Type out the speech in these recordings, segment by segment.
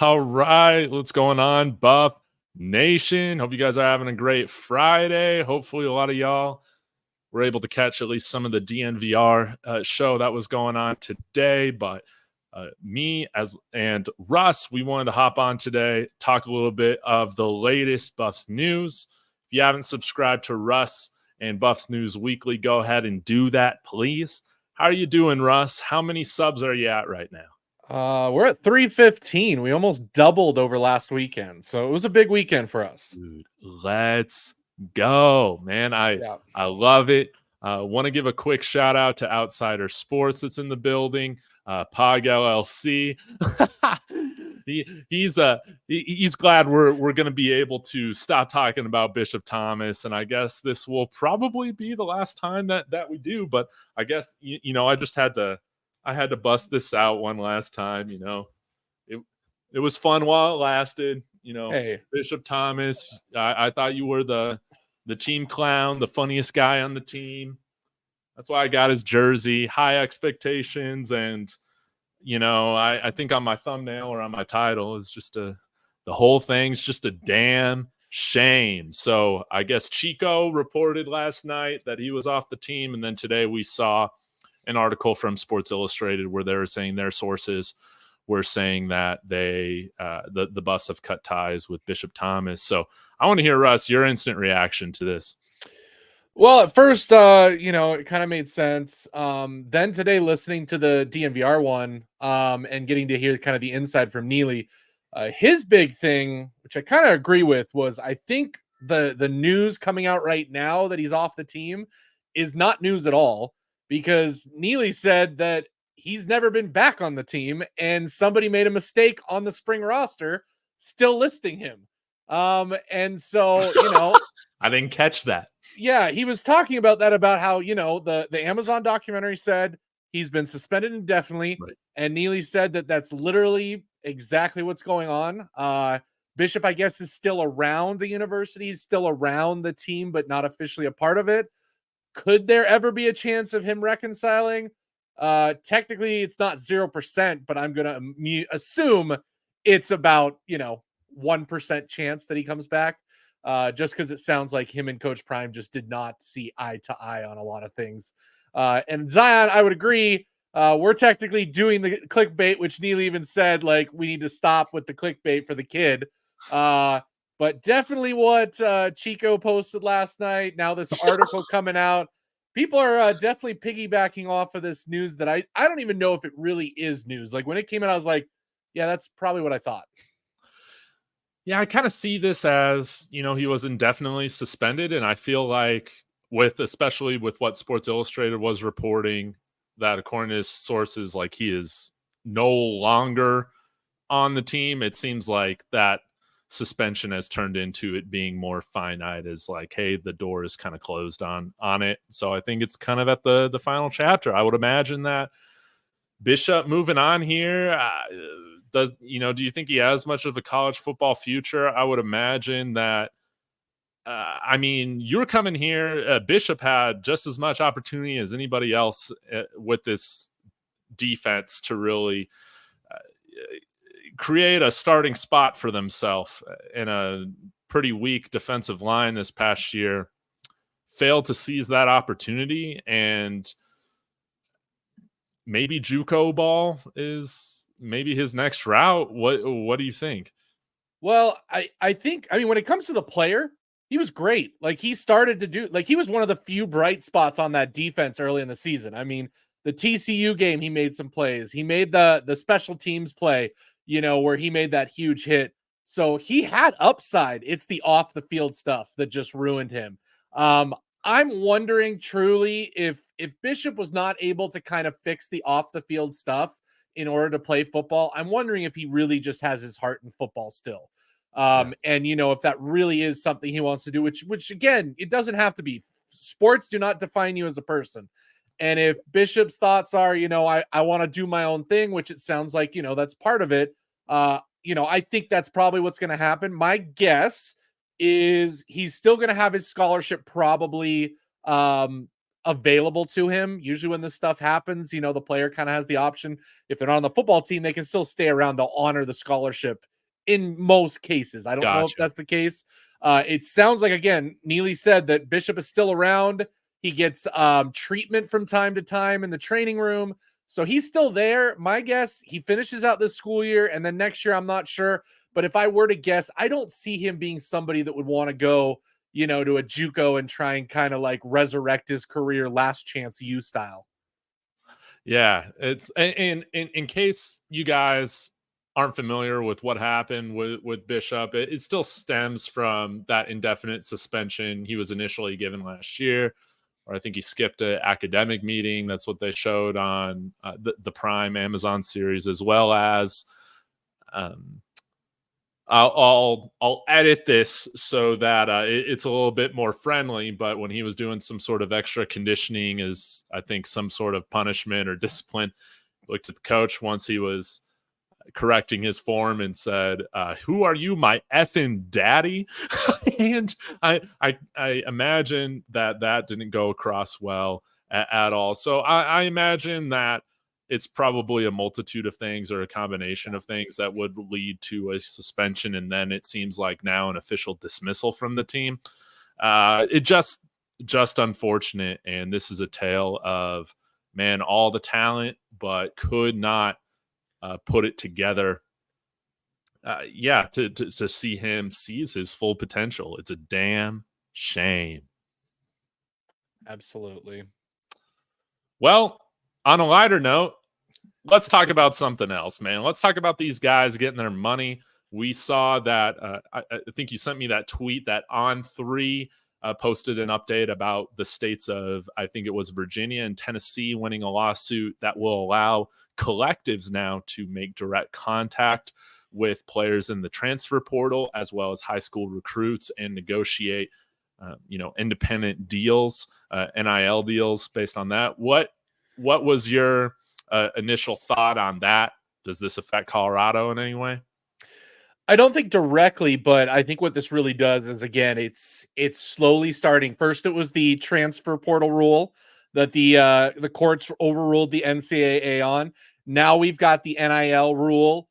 All right, what's going on, Buff Nation? Hope you guys are having a great Friday. Hopefully, a lot of y'all were able to catch at least some of the DNVR show that was going on today. But me as and Russ, we wanted to hop on today, talk a little bit of the latest Buffs news. If you haven't subscribed to Russ and Buffs News Weekly, go ahead and do that, please. How are you doing, Russ? How many subs are you at right now? We're at 315. We almost doubled over last weekend. So it was a big weekend for us. Dude, let's go, man. Yeah. I love it. Want to give a quick shout out to Outsider Sports that's in the building. Pog LLC. He's glad we're going to be able to stop talking about Bishop Thomas, and I guess this will probably be the last time that we do. But I guess I just had to bust this out one last time. It was fun while it lasted. Hey, Bishop Thomas. I thought you were the team clown, the funniest guy on the team. That's why I got his jersey. High expectations, and I think on my thumbnail or on my title is just the whole thing's just a damn shame. So I guess Chico reported last night that he was off the team, and then today we saw an article from Sports Illustrated where they were saying their sources were saying that the Buffs have cut ties with Bishop Thomas. So I want to hear, Russ, your instant reaction to this. well, at first, it kind of made sense. Then today, listening to the DNVR one, and getting to hear kind of the inside from Neely, his big thing, which I kind of agree with, was I think the news coming out right now that he's off the team is not news at all, because Neely said that he's never been back on the team and somebody made a mistake on the spring roster, still listing him. And so, I didn't catch that. yeah, he was talking about that, about how, the Amazon documentary said he's been suspended indefinitely. Right. And Neely said that that's literally exactly what's going on. Bishop, I guess, is still around the university. He's still around the team, but not officially a part of it. Could there ever be a chance of him reconciling? Technically, it's not 0%, but I'm going to assume it's about, 1% chance that he comes back. Just because it sounds like him and Coach Prime just did not see eye to eye on a lot of things. And Zion, I would agree. We're technically doing the clickbait, which Neil even said, like, we need to stop with the clickbait for the kid. But definitely what Chico posted last night. Now this article coming out. People are definitely piggybacking off of this news that I don't even know if it really is news. Like when it came out, I was like, yeah, that's probably what I thought. Yeah, I kind of see this as, he was indefinitely suspended. And I feel like especially with what Sports Illustrated was reporting, that according to his sources, like he is no longer on the team. It seems like that suspension has turned into it being more finite, as like, hey, the door is kind of closed on it. So I think it's kind of at the final chapter. I would imagine that Bishop moving on here, do you think he has much of a college football future? I would imagine that. You're coming here. Bishop had just as much opportunity as anybody else with this defense to really create a starting spot for themselves in a pretty weak defensive line this past year. Failed to seize that opportunity, and maybe JUCO ball is maybe his next route. What do you think? Well, I think, when it comes to the player, he was great. Like he started to do, like he was one of the few bright spots on that defense early in the season. The TCU game, he made some plays. He made the special teams play, where he made that huge hit. So he had upside. It's the off the field stuff that just ruined him. I'm wondering truly if Bishop was not able to kind of fix the off the field stuff in order to play football, I'm wondering if he really just has his heart in football still. And if that really is something he wants to do, which again, it doesn't have to be. Sports do not define you as a person. And if Bishop's thoughts are, I want to do my own thing, which it sounds like, that's part of it. I think that's probably what's going to happen. My guess is he's still going to have his scholarship probably available to him. Usually when this stuff happens, the player kind of has the option. If they're not on the football team, they can still stay around. They'll honor the scholarship in most cases. I don't know if Gotcha. that's the case. It sounds like, again, Neely said that Bishop is still around. He gets treatment from time to time in the training room. So he's still there. My guess, he finishes out this school year, and then next year, I'm not sure. But if I were to guess, I don't see him being somebody that would want to go, to a JUCO and try and kind of like resurrect his career, last chance U style. Yeah, it's and in case you guys aren't familiar with what happened with Bishop, it still stems from that indefinite suspension he was initially given last year, or I think he skipped an academic meeting. That's what they showed on the Prime Amazon series, as well as I'll edit this so that it's a little bit more friendly. But when he was doing some sort of extra conditioning, as I think some sort of punishment or discipline, looked at the coach once he was correcting his form and said, "Who are you, my effing daddy?" And I imagine that didn't go across well at all. So I imagine that it's probably a multitude of things, or a combination of things, that would lead to a suspension, and then it seems like now an official dismissal from the team. It just unfortunate, and this is a tale of, man, all the talent, but could not put it together. To see him seize his full potential, it's a damn shame. Absolutely. Well, on a lighter note, let's talk about something else, man. Let's talk about these guys getting their money. We saw that. I think you sent me that tweet that On3 posted an update about the states of, I think it was Virginia and Tennessee, winning a lawsuit that will allow collectives now to make direct contact with players in the transfer portal, as well as high school recruits, and negotiate, independent deals, NIL deals based on that. What was your initial thought on that? Does this affect Colorado in any way? I don't think directly, but I think what this really does is, again, it's slowly starting. First, it was the transfer portal rule that the courts overruled the NCAA on. Now we've got the NIL rule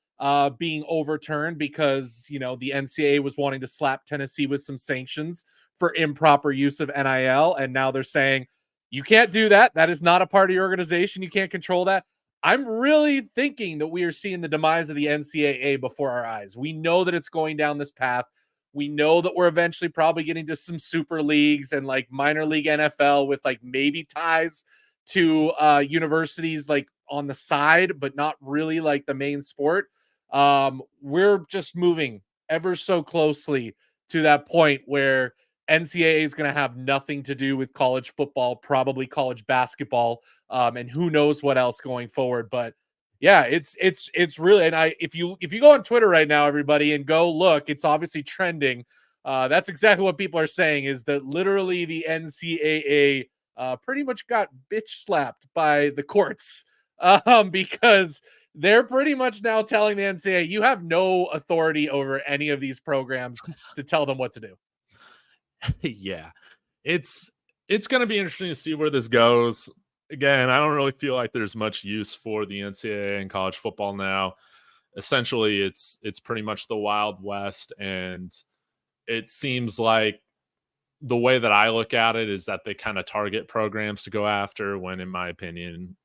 being overturned because the NCAA was wanting to slap Tennessee with some sanctions for improper use of NIL, and now they're saying you can't do that. That is not a part of your organization. You can't control that. I'm really thinking that we are seeing the demise of the NCAA before our eyes. We know that it's going down this path. We know that we're eventually probably getting to some super leagues and like minor league NFL with like maybe ties to universities like on the side, but not really like the main sport. We're just moving ever so closely to that point where NCAA is going to have nothing to do with college football, probably college basketball, and who knows what else going forward. But yeah, it's really, and if you go on Twitter right now, everybody, and go look, it's obviously trending. That's exactly what people are saying, is that literally the NCAA pretty much got bitch slapped by the courts because they're pretty much now telling the NCAA, you have no authority over any of these programs to tell them what to do. Yeah, it's going to be interesting to see where this goes. Again, I don't really feel like there's much use for the NCAA in college football now. Essentially, it's pretty much the Wild West, and it seems like the way that I look at it is that they kind of target programs to go after, when, in my opinion,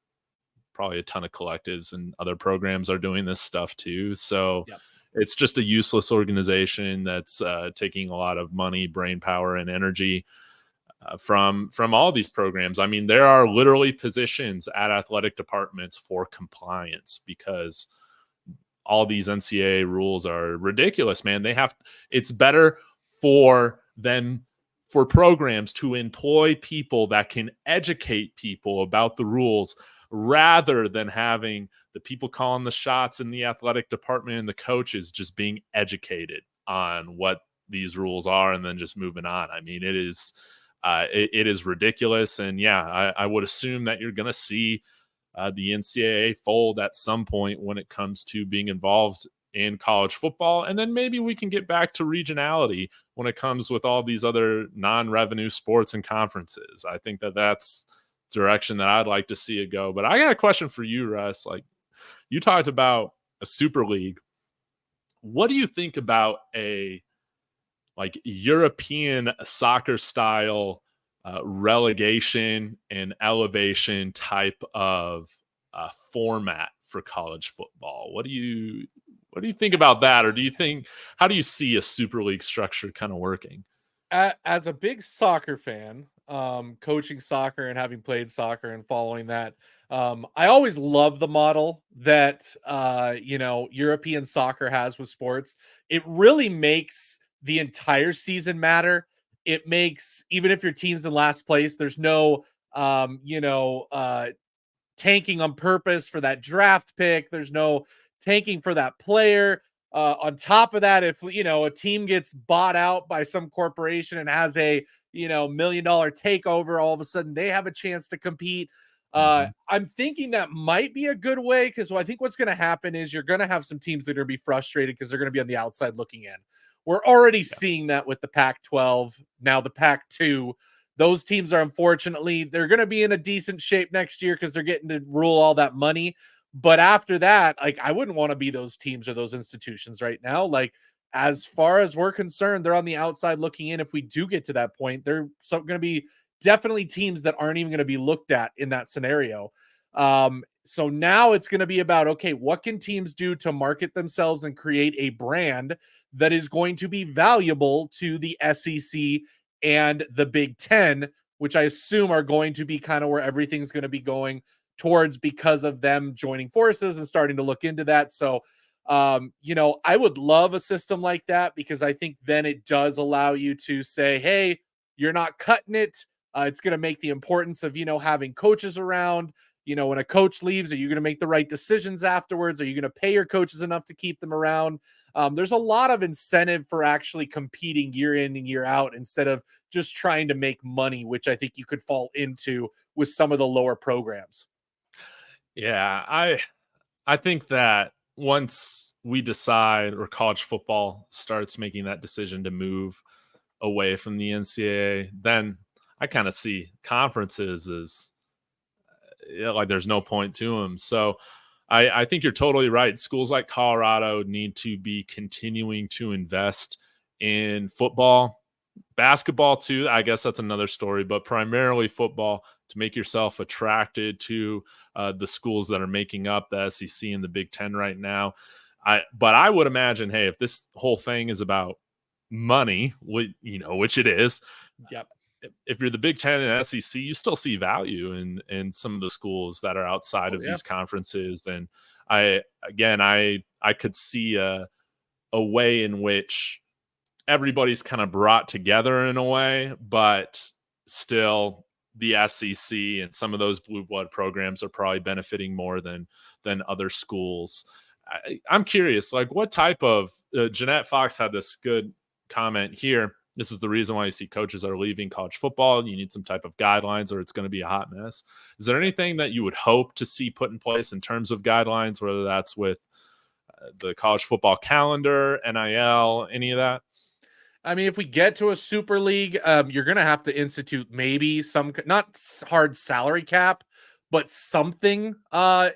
probably a ton of collectives and other programs are doing this stuff too. So Yep. It's just a useless organization that's taking a lot of money, brain power, and energy from all these programs. I mean, there are literally positions at athletic departments for compliance, because all these NCAA rules are ridiculous, man. It's better for them, for programs, to employ people that can educate people about the rules, rather than having the people calling the shots in the athletic department and the coaches just being educated on what these rules are and then just moving on. I mean, it is ridiculous. And yeah, I would assume that you're going to see the NCAA fold at some point when it comes to being involved in college football. And then maybe we can get back to regionality when it comes with all these other non-revenue sports and conferences. I think that that's direction that I'd like to see it go. But I got a question for you, Russ. Like, you talked about a super league. What do you think about a like European soccer style relegation and elevation type of format for college football? What do you think about that? Or how do you see a super league structure kind of working? As a big soccer fan, coaching soccer and having played soccer and following that, I always love the model that European soccer has with sports. It really makes the entire season matter. It makes, even if your team's in last place, there's no tanking on purpose for that draft pick. There's no tanking for that player. On top of that, if a team gets bought out by some corporation and has a $1 million takeover, all of a sudden they have a chance to compete. I'm thinking that might be a good way, because I think what's going to happen is you're going to have some teams that are going to be frustrated because they're going to be on the outside looking in. We're already seeing that with the Pac-12, now the Pac-2. Those teams are, unfortunately, they're going to be in a decent shape next year because they're getting to rule all that money. But after that, like, I wouldn't want to be those teams or those institutions right now. Like, as far as we're concerned, they're on the outside looking in. If we do get to that point, they're going to be definitely teams that aren't even going to be looked at in that scenario. So now it's going to be about, okay, what can teams do to market themselves and create a brand that is going to be valuable to the SEC and the Big Ten, which I assume are going to be kind of where everything's going to be going towards because of them joining forces and starting to look into that. So, I would love a system like that, because I think then it does allow you to say, hey, you're not cutting it. It's going to make the importance of, having coaches around. When a coach leaves, are you going to make the right decisions afterwards? Are you going to pay your coaches enough to keep them around? There's a lot of incentive for actually competing year in and year out, instead of just trying to make money, which I think you could fall into with some of the lower programs. Yeah, I think that once we decide, or college football starts making that decision to move away from the NCAA, then I kind of see conferences as like there's no point to them. So I think you're totally right. Schools like Colorado need to be continuing to invest in football, basketball too. I guess that's another story, but primarily football, to make yourself attracted to the schools that are making up the SEC and the Big Ten right now. But I would imagine, hey, if this whole thing is about money, which it is. Yep. If you're the Big Ten and SEC, you still see value in some of the schools that are outside of these conferences. And I could see a way in which everybody's kind of brought together in a way, but still the SEC and some of those blue blood programs are probably benefiting more than other schools. I'm curious, like, what type of Jeanette Fox had this good comment here. This is the reason why you see coaches are leaving college football. You need some type of guidelines, or it's going to be a hot mess. Is there anything that you would hope to see put in place in terms of guidelines, whether that's with the college football calendar, NIL, any of that? I mean, if we get to a super league, you're going to have to institute maybe some, not hard salary cap, but something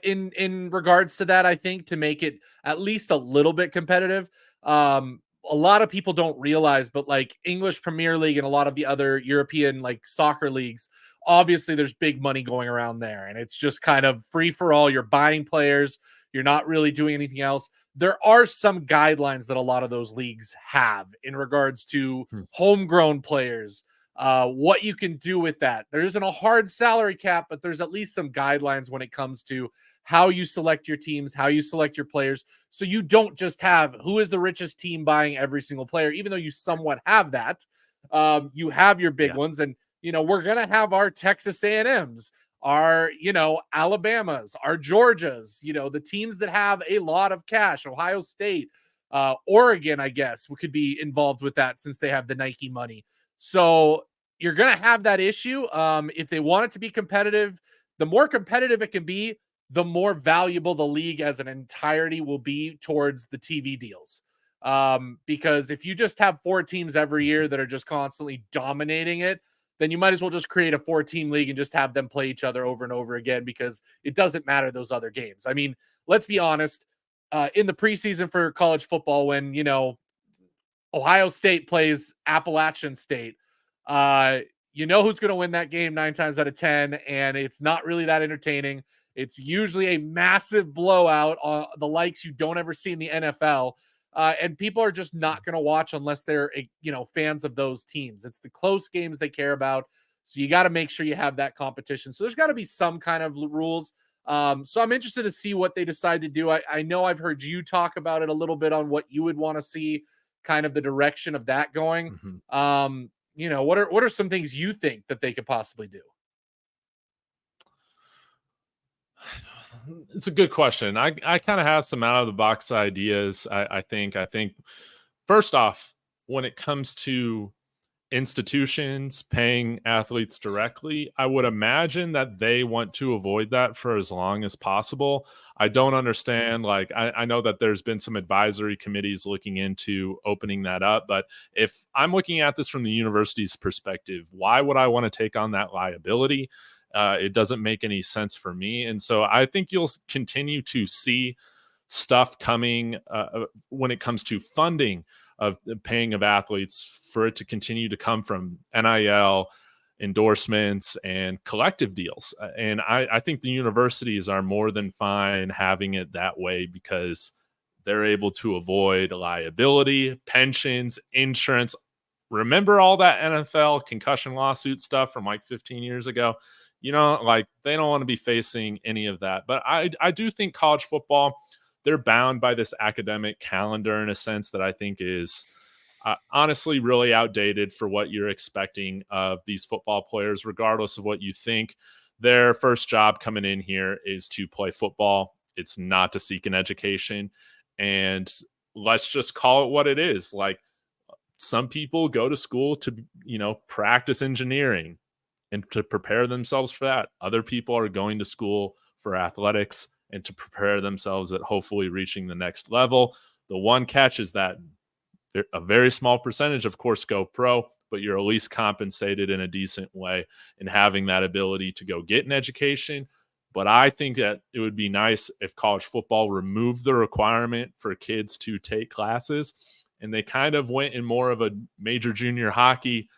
in regards to that, I think, to make it at least a little bit competitive. A lot of people don't realize, but like English Premier League and a lot of the other European like soccer leagues, obviously there's big money going around there, and it's just kind of free for all. You're buying players. You're not really doing anything else. There are some guidelines that a lot of those leagues have in regards to homegrown players, what you can do with that. There isn't a hard salary cap, but there's at least some guidelines when it comes to how you select your teams, how you select your players. So you don't just have who is the richest team buying every single player, even though you somewhat have that. You have your big ones, and we're gonna have our Texas A&Ms, our Alabamas, our Georgias, the teams that have a lot of cash. Ohio State, Oregon, I guess we could be involved with that since they have the Nike money. So you're gonna have that issue. If they want it to be competitive, the more competitive it can be, the more valuable the league as an entirety will be towards the TV deals. Because if you just have 4 teams every year that are just constantly dominating it, then you might as well just create a 4-team league and just have them play each other over and over again, because it doesn't matter those other games. I mean, let's be honest, in the preseason for college football, when, Ohio State plays Appalachian State, who's going to win that game 9 times out of 10, and it's not really that entertaining. It's usually a massive blowout on the likes you don't ever see in the NFL. And people are just not going to watch unless they're, fans of those teams. It's the close games they care about. So you got to make sure you have that competition. So there's got to be some kind of rules. So I'm interested to see what they decide to do. I know I've heard you talk about it a little bit on what you would want to see, kind of the direction of that going. What are some things you think that they could possibly do? It's a good question. I kind of have some out of the box ideas. I think first off, when it comes to institutions paying athletes directly, I would imagine that they want to avoid that for as long as possible. I don't understand. Like, I know that there's been some advisory committees looking into opening that up, but if I'm looking at this from the university's perspective, why would I want to take on that liability? It doesn't make any sense for me. And so I think you'll continue to see stuff coming when it comes to funding of the paying of athletes, for it to continue to come from NIL endorsements and collective deals. And I think the universities are more than fine having it that way, because they're able to avoid liability, pensions, insurance. Remember all that NFL concussion lawsuit stuff from like 15 years ago? Like, they don't want to be facing any of that. But I do think college football, they're bound by this academic calendar in a sense that I think is honestly really outdated for what you're expecting of these football players, regardless of what you think. Their first job coming in here is to play football. It's not to seek an education. And let's just call it what it is. Like, some people go to school to, practice engineering and to prepare themselves for that. Other people are going to school for athletics and to prepare themselves at hopefully reaching the next level. The one catch is that a very small percentage, of course, go pro, but you're at least compensated in a decent way and having that ability to go get an education. But I think that it would be nice if college football removed the requirement for kids to take classes, and they kind of went in more of a major junior hockey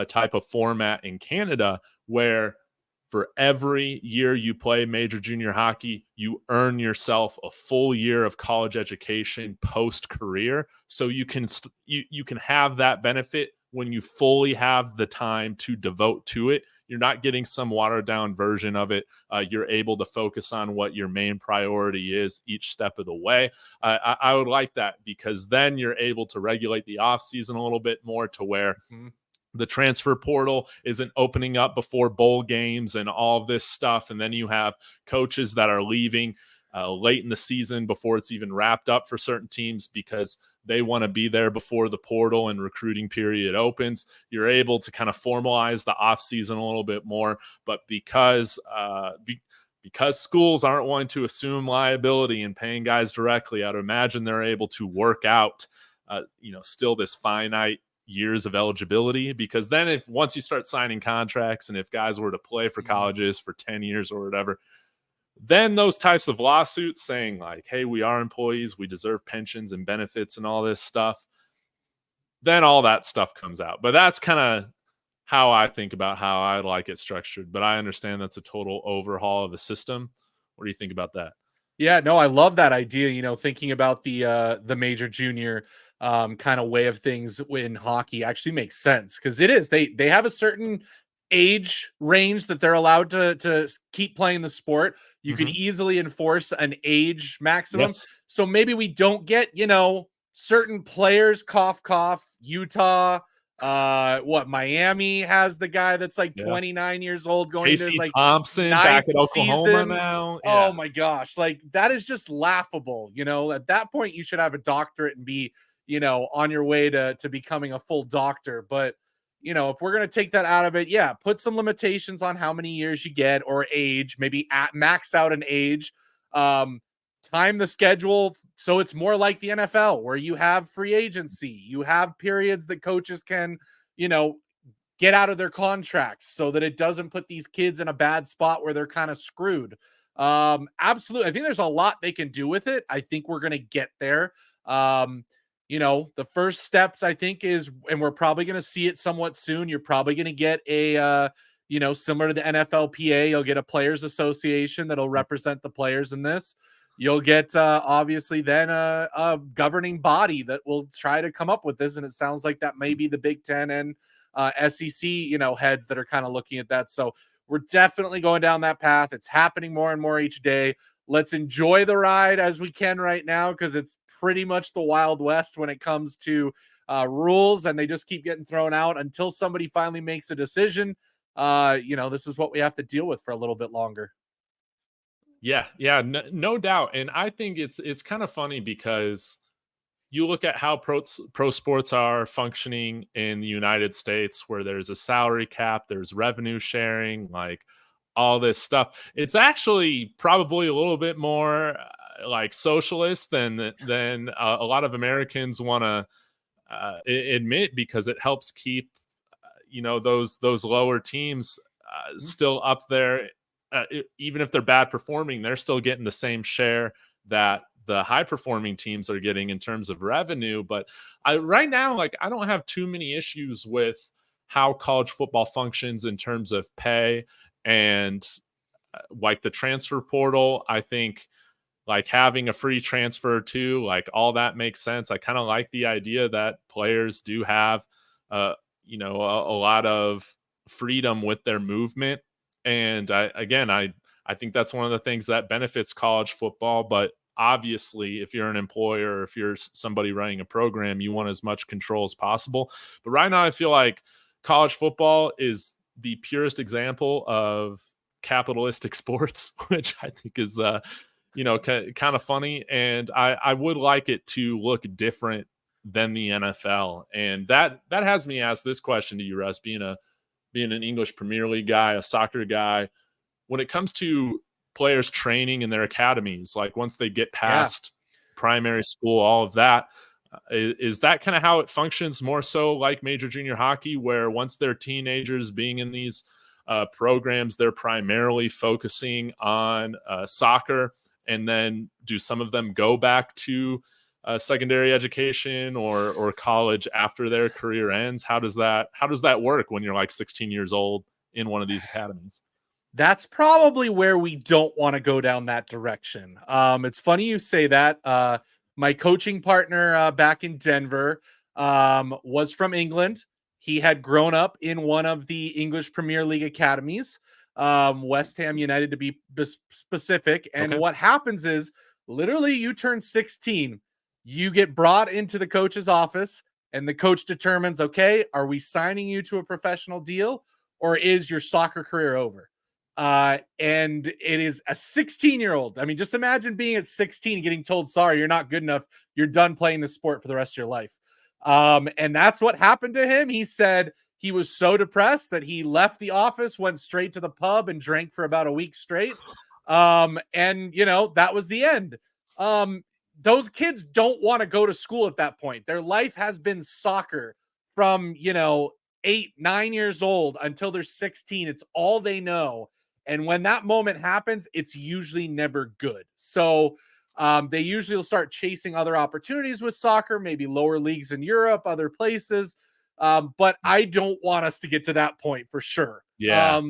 type of format in Canada, where for every year you play major junior hockey, you earn yourself a full year of college education post-career. So you can have that benefit when you fully have the time to devote to it. You're not getting some watered down version of it. You're able to focus on what your main priority is each step of the way. I would like that, because then you're able to regulate the off season a little bit more, to where the transfer portal isn't opening up before bowl games and all of this stuff. And then you have coaches that are leaving late in the season before it's even wrapped up for certain teams, because they want to be there before the portal and recruiting period opens. You're able to kind of formalize the off season a little bit more, but because schools aren't wanting to assume liability and paying guys directly, I'd imagine they're able to work out, still this finite years of eligibility. Because then once you start signing contracts, and if guys were to play for colleges for 10 years or whatever, then those types of lawsuits saying like, hey, we are employees, we deserve pensions and benefits and all this stuff, then all that stuff comes out. But that's kind of how I think about how I like it structured. But I understand that's a total overhaul of a system. What do you think about that? Yeah, no, I love that idea. Thinking about the major junior kind of way of things in hockey actually makes sense, because it is, they have a certain age range that they're allowed to keep playing the sport. You can easily enforce an age maximum. Yes. So maybe we don't get, certain players, cough, Utah, Miami has the guy that's like 29 years old going Casey to like Thompson back at Oklahoma season. now. Yeah. Oh my gosh. Like, that is just laughable. At that point you should have a doctorate and be, on your way to becoming a full doctor. But, if we're going to take that out of it, yeah, put some limitations on how many years you get or age, maybe max out an age. Time the schedule so it's more like the NFL where you have free agency, you have periods that coaches can, get out of their contracts so that it doesn't put these kids in a bad spot where they're kind of screwed. Absolutely. I think there's a lot they can do with it. I think we're going to get there. The first steps I think is, and we're probably going to see it somewhat soon. You're probably going to get a, similar to the NFLPA, you'll get a players association that'll represent the players in this. You'll get obviously then a governing body that will try to come up with this. And it sounds like that may be the Big Ten and SEC, heads that are kind of looking at that. So we're definitely going down that path. It's happening more and more each day. Let's enjoy the ride as we can right now, because it's pretty much the Wild West when it comes to rules, and they just keep getting thrown out until somebody finally makes a decision. This is what we have to deal with for a little bit longer. Yeah, no doubt. And I think it's kind of funny because you look at how pro sports are functioning in the United States, where there's a salary cap, there's revenue sharing, like all this stuff. It's actually probably a little bit more like socialist than a lot of Americans want to admit, because it helps keep those lower teams still up there. Even if they're bad performing, they're still getting the same share that the high performing teams are getting in terms of revenue. But right now, like, I don't have too many issues with how college football functions in terms of pay and like the transfer portal. I think like having a free transfer too, like all that makes sense. I kind of like the idea that players do have, a lot of freedom with their movement. And I think that's one of the things that benefits college football. But obviously, if you're an employer, if you're somebody running a program, you want as much control as possible. But right now, I feel like college football is the purest example of capitalistic sports, which I think is, kind of funny. And I would like it to look different than the NFL. And that has me ask this question to you, Russ, being an English Premier League guy, a soccer guy, when it comes to players training in their academies, like once they get past primary school, all of that, is that kind of how it functions, more so like major junior hockey, where once they're teenagers being in these programs, they're primarily focusing on soccer, and then do some of them go back to secondary education or college after their career ends? How does that work when you're like 16 years old in one of these academies? That's probably where we don't want to go down that direction. It's funny you say that. My coaching partner back in Denver was from England. He had grown up in one of the English Premier League academies, West Ham United to be specific. And Okay. what happens is literally you turn 16, you get brought into the coach's office, and the coach determines, okay, are we signing you to a professional deal, or is your soccer career over? And it is a 16-year-old. I mean, just imagine being at 16 getting told, sorry, you're not good enough. You're done playing the sport for the rest of your life. And that's what happened to him. He said he was so depressed that he left the office, went straight to the pub, and drank for about a week straight. And that was the end. Those kids don't want to go to school at that point. Their life has been soccer from, 8, 9 years old until they're 16. It's all they know. And when that moment happens, it's usually never good. So they usually will start chasing other opportunities with soccer, maybe lower leagues in Europe, other places. But I don't want us to get to that point for sure. Yeah.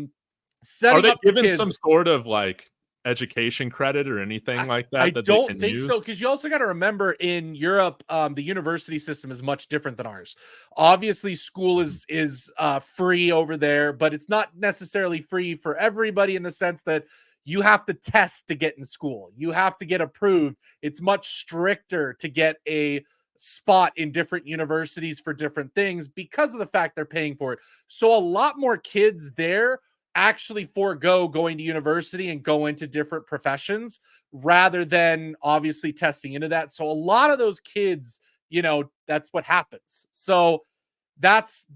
Setting Are they up the given kids, some sort of like education credit or anything like that? I that don't they can think use? so, because you also got to remember in Europe, the university system is much different than ours. Obviously, school is free over there, but it's not necessarily free for everybody in the sense that you have to test to get in school. You have to get approved. It's much stricter to get a spot in different universities for different things because of the fact they're paying for it. So a lot more kids there actually forego going to university and go into different professions rather than obviously testing into that. So a lot of those kids, that's what happens. So that's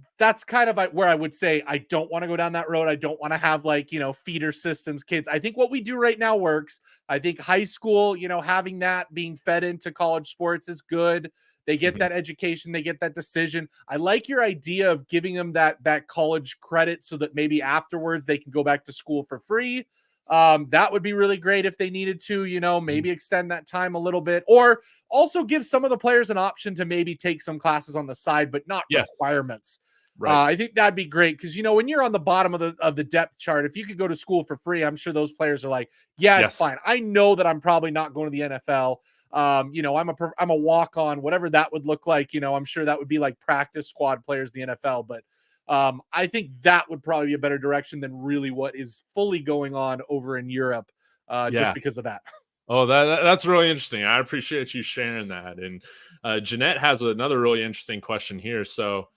kind of where I would say I don't want to go down that road. I don't want to have like, feeder systems, kids. I think what we do right now works. I think high school, having that being fed into college sports is good. They get that education, they get that decision. I like your idea of giving them that college credit so that maybe afterwards they can go back to school for free. That would be really great if they needed to, maybe extend that time a little bit, or also give some of the players an option to maybe take some classes on the side, but not requirements. Right. I think that'd be great because when you're on the bottom of the depth chart, if you could go to school for free, I'm sure those players are like, yeah, it's fine. I know that I'm probably not going to the NFL. I'm a walk on, whatever that would look like. I'm sure that would be like practice squad players in the NFL, but I think that would probably be a better direction than really what is fully going on over in Europe, just because of that. Oh, that's really interesting. I appreciate you sharing that. And Jeanette has another really interesting question here. So,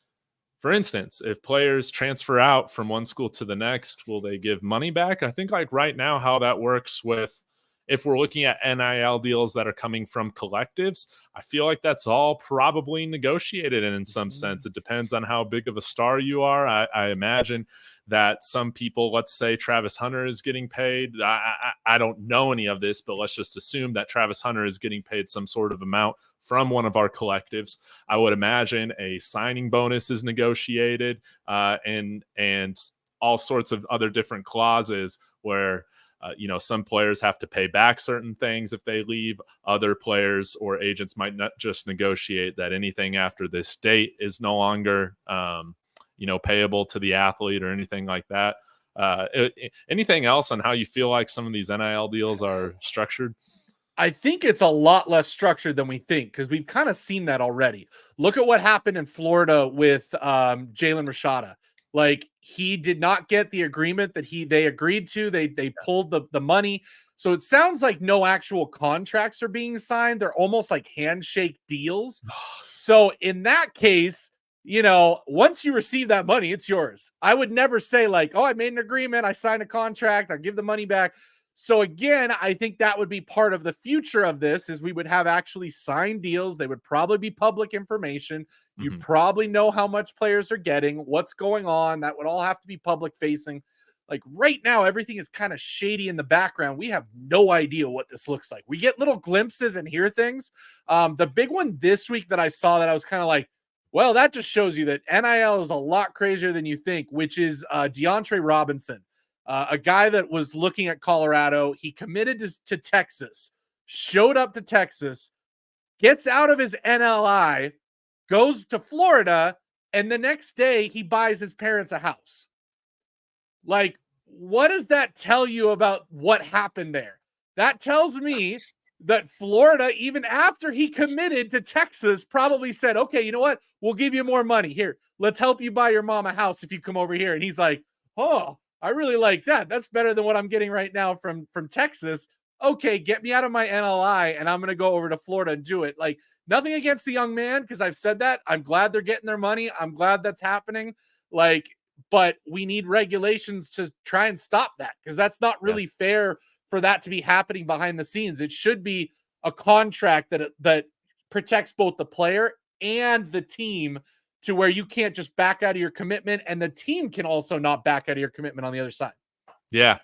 for instance, if players transfer out from one school to the next, will they give money back? I think like right now, how that works with, if we're looking at NIL deals that are coming from collectives, I feel like that's all probably negotiated. And in some sense, it depends on how big of a star you are. I imagine that some people, let's say Travis Hunter is getting paid. I don't know any of this, but let's just assume that Travis Hunter is getting paid some sort of amount from one of our collectives. I would imagine a signing bonus is negotiated, and all sorts of other different clauses where some players have to pay back certain things if they leave. Other players or agents might not just negotiate that anything after this date is no longer payable to the athlete or anything like that. Anything else on how you feel like some of these NIL deals are structured? I think it's a lot less structured than we think because we've kind of seen that already. Look at what happened in Florida with Jalen Rashada. Like, he did not get the agreement that they agreed to. They pulled the money. So it sounds like no actual contracts are being signed. They're almost like handshake deals. So in that case, once you receive that money, it's yours. I would never say like, oh, I made an agreement, I signed a contract, I give the money back. So again, I think that would be part of the future of this is we would have actually signed deals. They would probably be public information. You probably know how much players are getting, what's going on. That would all have to be public facing. Like right now, everything is kind of shady in the background. We have no idea what this looks like. We get little glimpses and hear things. The big one this week that I saw that I was kind of like, well, that just shows you that NIL is a lot crazier than you think, which is DeAndre Robinson. A guy that was looking at Colorado. He committed to Texas, showed up to Texas, gets out of his NLI, goes to Florida, and the next day he buys his parents a house. Like, what does that tell you about what happened there? That tells me that Florida, even after he committed to Texas, probably said, okay, you know what? We'll give you more money. Here, let's help you buy your mom a house if you come over here. And he's like, oh, I really like that. That's better than what I'm getting right now from Texas. Okay, get me out of my NLI and I'm going to go over to Florida and do it. Like, nothing against the young man, because I've said that. I'm glad they're getting their money. I'm glad that's happening. Like, but we need regulations to try and stop that, because that's not really fair for that to be happening behind the scenes. It should be a contract that protects both the player and the team, to where you can't just back out of your commitment, and the team can also not back out of your commitment on the other side. Yeah.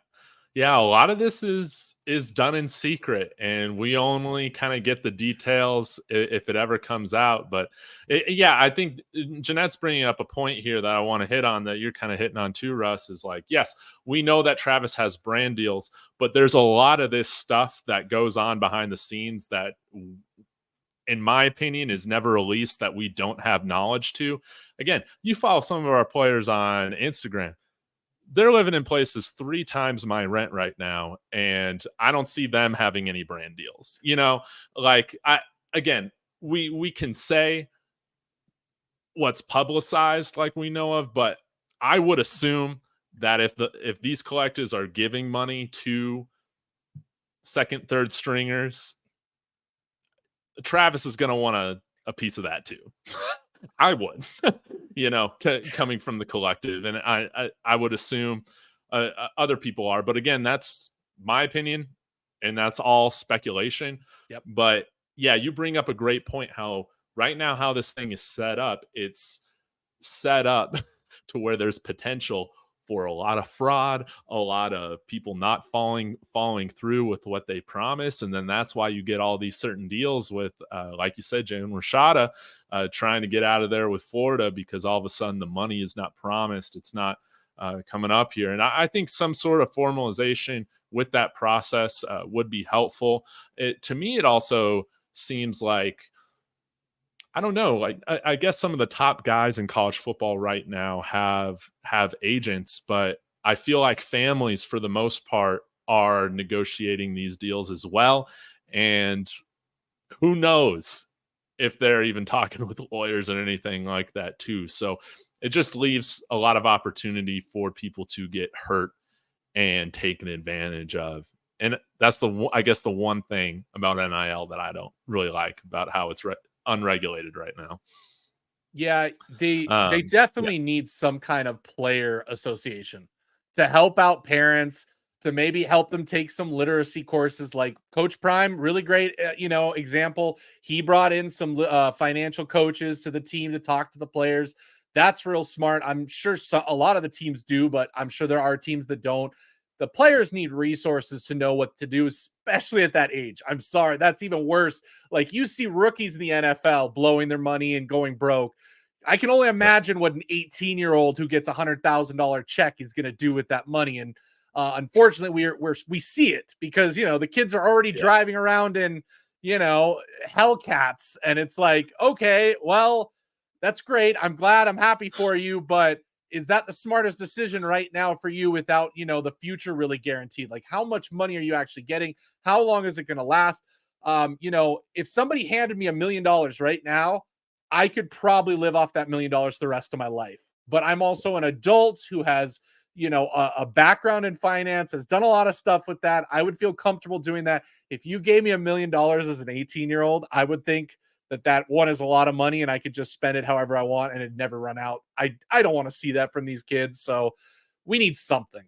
A lot of this is done in secret, and we only kind of get the details if it ever comes out. But I think Jeanette's bringing up a point here that I want to hit on, that you're kind of hitting on too, Russ, is like, yes, we know that Travis has brand deals, but there's a lot of this stuff that goes on behind the scenes that, in my opinion, is never released, that we don't have knowledge to. Again, you follow some of our players on Instagram. They're living in places 3 times my rent right now, and I don't see them having any brand deals. We can say what's publicized like we know of, but I would assume that if these collectives are giving money to second, third stringers, Travis is going to want a piece of that too. I would, coming from the collective, and I would assume other people are. But again, that's my opinion, and that's all speculation. Yep. But yeah, you bring up a great point. How right now, how this thing is set up, it's set up to where there's potential for a lot of fraud, a lot of people not following through with what they promise. And then that's why you get all these certain deals with, like you said, Jalen Rashada trying to get out of there with Florida because all of a sudden the money is not promised. It's not coming up here. And I think some sort of formalization with that process would be helpful. To me, it also seems like, I don't know. Like I guess some of the top guys in college football right now have agents, but I feel like families, for the most part, are negotiating these deals as well. And who knows if they're even talking with lawyers or anything like that too. So it just leaves a lot of opportunity for people to get hurt and taken advantage of. And that's I guess the one thing about NIL that I don't really like about how it's unregulated right now. Yeah, they Yeah. definitely need some kind of player association to help out parents, to maybe help them take some literacy courses. Like Coach Prime, really great, example. He brought in some financial coaches to the team to talk to the players. That's real smart. I'm sure a lot of the teams do, but I'm sure there are teams that don't. The players need resources to know what to do, especially at that age. I'm sorry, that's even worse. Like, you see rookies in the NFL blowing their money and going broke. I can only imagine what an 18-year-old who gets $100,000 check is going to do with that money. And unfortunately, we see it because, the kids are already driving around in, Hellcats. And it's like, okay, well, that's great. I'm happy for you. But is that the smartest decision right now for you without, the future really guaranteed? Like, how much money are you actually getting? How long is it going to last? If somebody handed me $1 million right now, I could probably live off that $1 million the rest of my life. But I'm also an adult who has, a background in finance, has done a lot of stuff with that. I would feel comfortable doing that. If you gave me $1 million as an 18-year-old, I would think that one is a lot of money and I could just spend it however I want and it'd never run out. I don't want to see that from these kids. So we need something.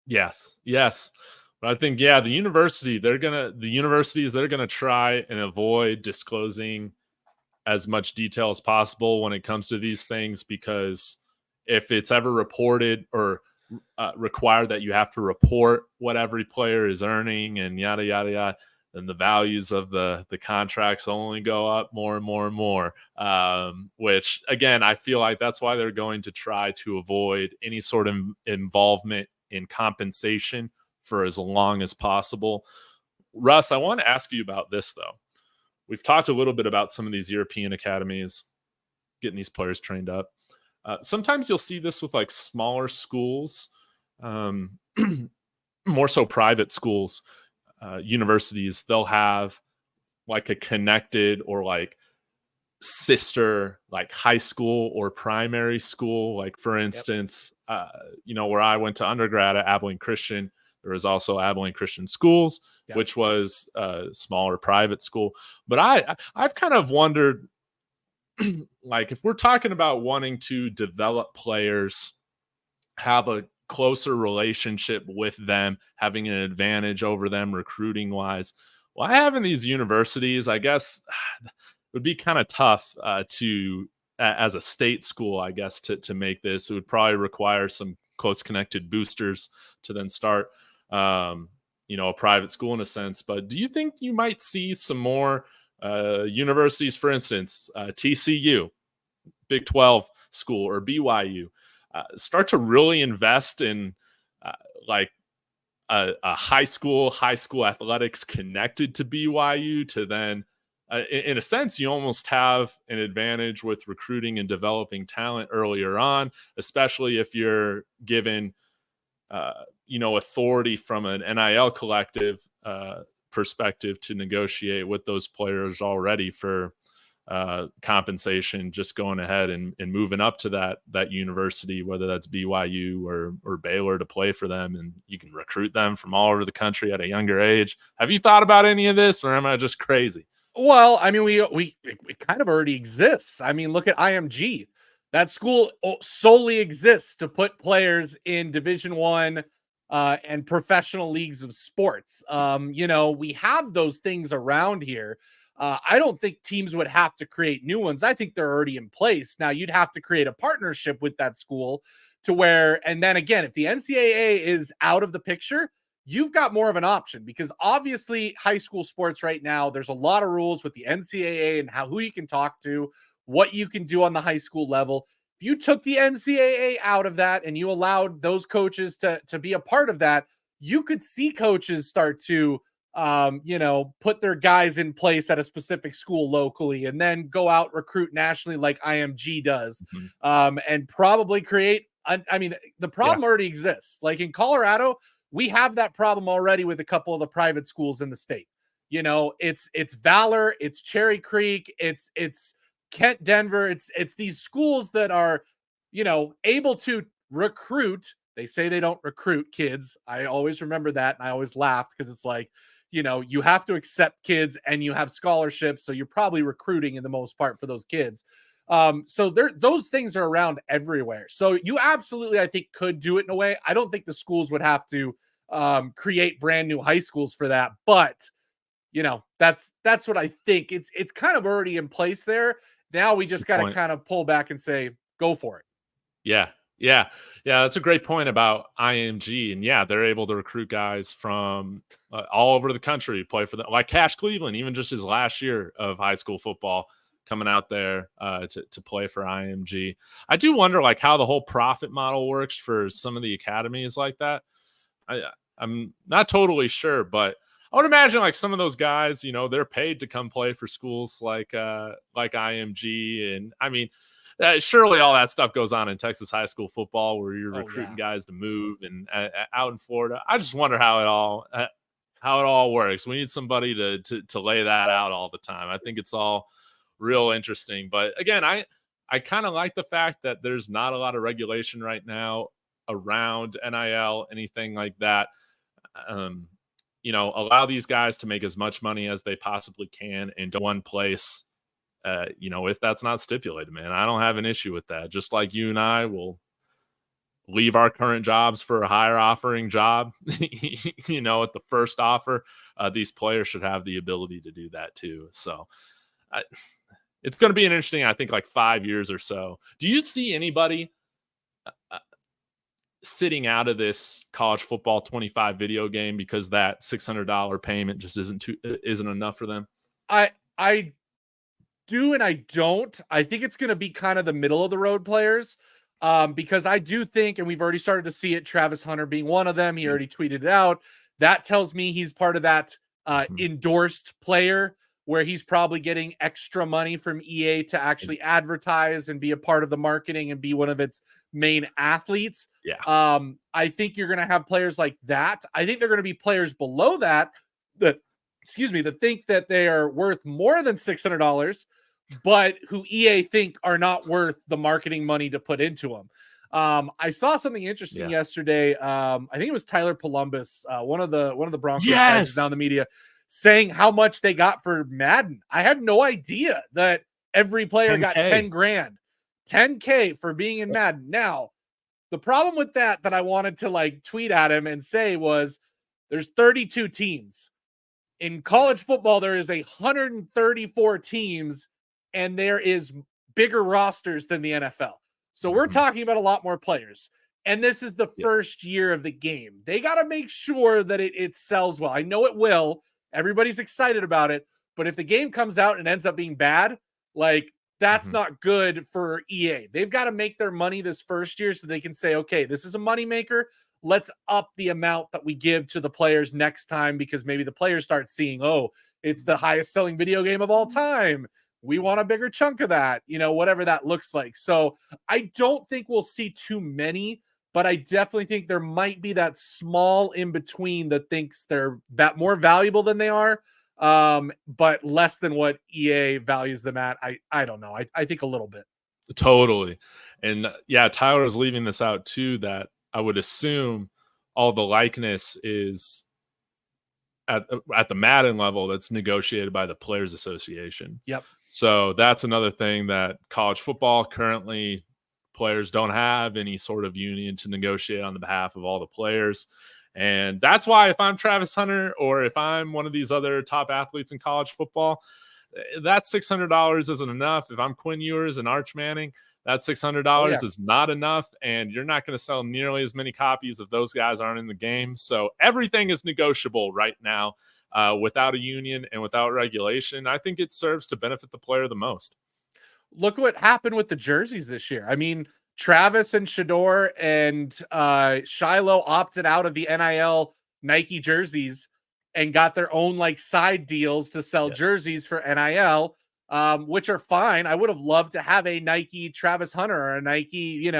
Yes. But I think, the universities, they're going to try and avoid disclosing as much detail as possible when it comes to these things, because if it's ever reported or required that you have to report what every player is earning and yada, yada, yada, then the values of the contracts only go up more and more and more, which, again, I feel like that's why they're going to try to avoid any sort of involvement in compensation for as long as possible. Russ, I want to ask you about this, though. We've talked a little bit about some of these European academies getting these players trained up. Sometimes you'll see this with like smaller schools, more so private schools, universities. They'll have like a connected or like sister, like high school or primary school. Like, for instance, where I went to undergrad at Abilene Christian, there was also Abilene Christian Schools, which was a smaller private school. But I've kind of wondered, like, if we're talking about wanting to develop players, have a closer relationship with them, having an advantage over them recruiting wise, why having these universities, I guess, would be kind of tough as a state school, I guess, to make this. It would probably require some close connected boosters to then start a private school in a sense. But do you think you might see some more universities, for instance, TCU, Big 12 school, or BYU, start to really invest in like a high school athletics connected to BYU, to then, in a sense, you almost have an advantage with recruiting and developing talent earlier on, especially if you're given authority from an NIL collective perspective to negotiate with those players already for compensation, just going ahead and moving up to that university, whether that's BYU or Baylor, to play for them, and you can recruit them from all over the country at a younger age. Have you thought about any of this, or am I just crazy? Well, I mean, it kind of already exists. I mean, look at IMG. That school solely exists to put players in Division I and professional leagues of sports. We have those things around here. I don't think teams would have to create new ones. I think they're already in place. Now you'd have to create a partnership with that school to where, and then again, if the NCAA is out of the picture, you've got more of an option, because obviously high school sports right now, there's a lot of rules with the NCAA and who you can talk to, what you can do on the high school level. If you took the NCAA out of that and you allowed those coaches to be a part of that, you could see coaches start to put their guys in place at a specific school locally and then go out recruit nationally like IMG does, and probably create. I mean, the problem already exists. Like in Colorado, we have that problem already with a couple of the private schools in the state. It's Valor, it's Cherry Creek, it's Kent, Denver. It's these schools that are, able to recruit. They say they don't recruit kids. I always remember that, and I always laughed because it's like, you have to accept kids and you have scholarships, so you're probably recruiting in the most part for those kids. So those things are around everywhere. So you absolutely, I think, could do it in a way. I don't think the schools would have to create brand new high schools for that, but that's what I think. It's kind of already in place there. Now we just got to kind of pull back and say, go for it. Yeah. That's a great point about IMG. And yeah, they're able to recruit guys from all over the country, play for them, like Cash Cleveland, even just his last year of high school football, coming out there to play for IMG. I do wonder like how the whole profit model works for some of the academies like that. I'm not totally sure, but I would imagine like some of those guys, they're paid to come play for schools like IMG. And I mean, surely all that stuff goes on in Texas high school football where you're recruiting guys to move and out in Florida. I just wonder how it all works. We need somebody to lay that out all the time. I think it's all real interesting. But again, I kind of like the fact that there's not a lot of regulation right now around NIL, anything like that. Allow these guys to make as much money as they possibly can in one place. If that's not stipulated, man, I don't have an issue with that. Just like you and I will leave our current jobs for a higher offering job, at the first offer, these players should have the ability to do that too. So it's going to be an interesting, I think, like 5 years or so. Do you see anybody sitting out of this college football 25 video game because that $600 payment just isn't enough for them? I do and I don't. I think it's going to be kind of the middle of the road players, because I do think, and we've already started to see it, Travis Hunter being one of them. He already tweeted it out. That tells me he's part of that endorsed player where he's probably getting extra money from EA to actually advertise and be a part of the marketing and be one of its main athletes. Yeah. I think you're going to have players like that. I think they're going to be players below that think that they are worth more than $600, but who EA think are not worth the marketing money to put into them. I saw something interesting yesterday. I think it was Tyler Columbus, one of the Broncos guys is now in the media, saying how much they got for Madden. I had no idea that every player 10K. Got 10 grand, 10K for being in Madden. Now, the problem with that I wanted to like tweet at him and say was there's 32 teams. In college football, there is 134 teams, and there is bigger rosters than the NFL. So we're talking about a lot more players. And this is the first year of the game. They got to make sure that it sells well. I know it will. Everybody's excited about it. But if the game comes out and ends up being bad, like that's not good for EA. They've got to make their money this first year so they can say, okay, this is a moneymaker. Let's up the amount that we give to the players next time, because maybe the players start seeing, oh, it's the highest selling video game of all time. We want a bigger chunk of that, whatever that looks like. So I don't think we'll see too many, but I definitely think there might be that small in between that thinks they're that more valuable than they are, but less than what EA values them at. I don't know. I think a little bit. Totally. And yeah, Tyler's leaving this out too, that I would assume all the likeness is at the Madden level that's negotiated by the Players Association. Yep. So that's another thing that college football currently players don't have any sort of union to negotiate on the behalf of all the players. And that's why if I'm Travis Hunter or if I'm one of these other top athletes in college football, that $600 isn't enough. If I'm Quinn Ewers and Arch Manning, that $600 is not enough, and you're not going to sell nearly as many copies if those guys aren't in the game. So everything is negotiable right now without a union and without regulation. I think it serves to benefit the player the most. Look what happened with the jerseys this year. I mean, Travis and Shador and Shiloh opted out of the NIL Nike jerseys and got their own like side deals to sell jerseys for NIL, which are fine. I would have loved to have a Nike Travis Hunter or a Nike,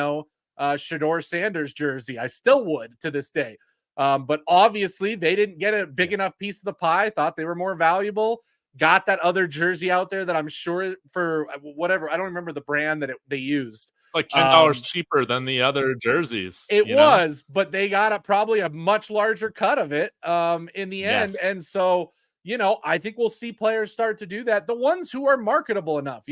Shador Sanders jersey. I still would to this day. But obviously they didn't get a big enough piece of the pie, thought they were more valuable, got that other jersey out there that I'm sure for whatever, I don't remember the brand that they used. It's like $10 cheaper than the other jerseys. It was, but they got probably a much larger cut of it in the end. And so, I think we'll see players start to do that. The ones who are marketable enough,